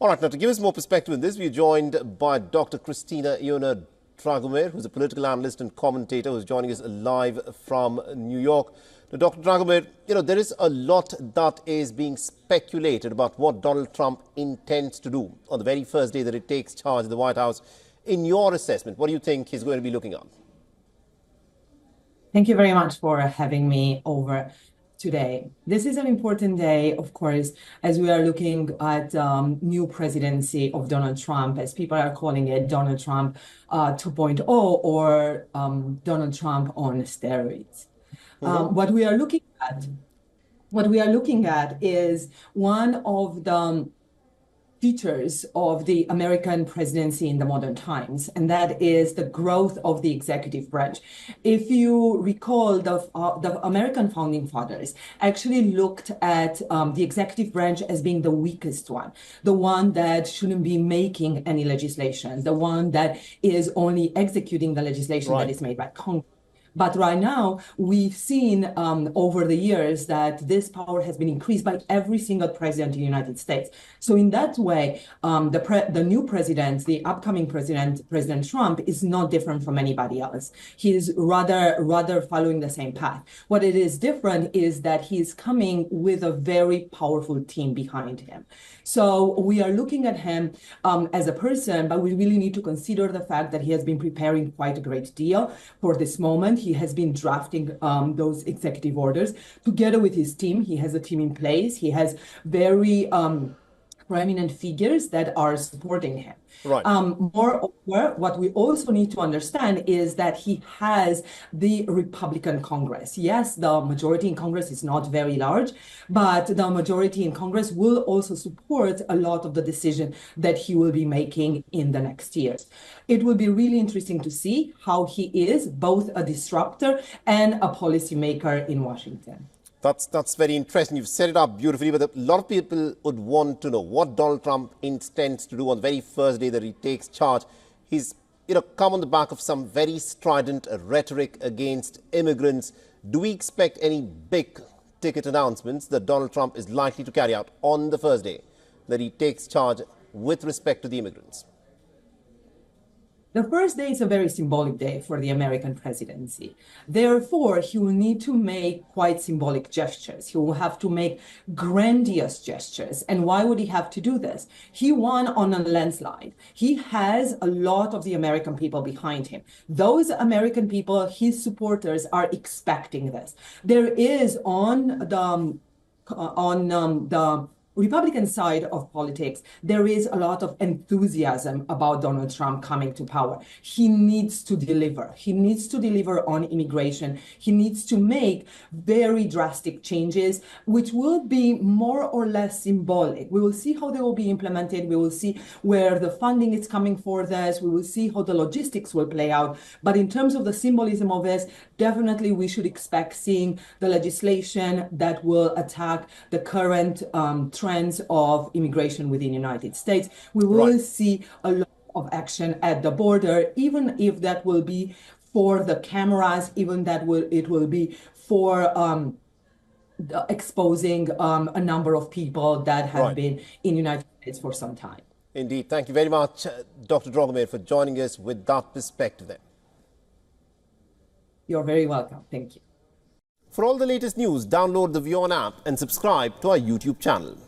All right, now to give us more perspective on this, we're joined by Dr. Christina Iona Dragomir, who's a political analyst and commentator, who's joining us live from New York. Now, Dr. Dragomir, there is a lot that is being speculated about what Donald Trump intends to do on the very first day that he takes charge of the White House. In your assessment, what do you think he's going to be looking at? Thank you very much for having me over today. This is an important day, of course, as we are looking at new presidency of Donald Trump, as people are calling it Donald Trump 2.0 or Donald Trump on steroids. What we are looking at is one of the features of the American presidency in the modern times, and that is the growth of the executive branch. If you recall, the American founding fathers actually looked at the executive branch as being the weakest one, the one that shouldn't be making any legislation, the one that is only executing the legislation that is made by Congress. But right now, we've seen over the years that this power has been increased by every single president in the United States. So in that way, the new president, the upcoming president, President Trump, is not different from anybody else. He is rather following the same path. What it is different is that he's coming with a very powerful team behind him. So we are looking at him as a person, but we really need to consider the fact that he has been preparing quite a great deal for this moment. He has been drafting those executive orders together with his team. He has a team in place. He has very prominent figures that are supporting him. Moreover, what we also need to understand is that he has the Republican Congress. Yes, the majority in Congress is not very large, but the majority in Congress will also support a lot of the decision that he will be making in the next years. It will be really interesting to see how he is both a disruptor and a policymaker in Washington. That's very interesting. You've set it up beautifully, but a lot of people would want to know what Donald Trump intends to do on the very first day that he takes charge. He's come on the back of some very strident rhetoric against immigrants. Do we expect any big ticket announcements that Donald Trump is likely to carry out on the first day that he takes charge with respect to the immigrants? The first day is a very symbolic day for the American presidency. Therefore, he will need to make quite symbolic gestures. He will have to make grandiose gestures. And why would he have to do this? He won on a landslide. He has a lot of the American people behind him. Those American people, his supporters, are expecting this. There is on the Republican side of politics, there is a lot of enthusiasm about Donald Trump coming to power. He needs to deliver. He needs to deliver on immigration. He needs to make very drastic changes, which will be more or less symbolic. We will see how they will be implemented. We will see where the funding is coming for this. We will see how the logistics will play out. But in terms of the symbolism of this, definitely we should expect seeing the legislation that will attack the current trends of immigration within the United States. We will see a lot of action at the border, even if that will be for the cameras, even that it will be for exposing a number of people that have been in the United States for some time. Indeed. Thank you very much, Dr. Dragomir, for joining us with that perspective there. You're very welcome. Thank you. For all the latest news, download the WION app and subscribe to our YouTube channel.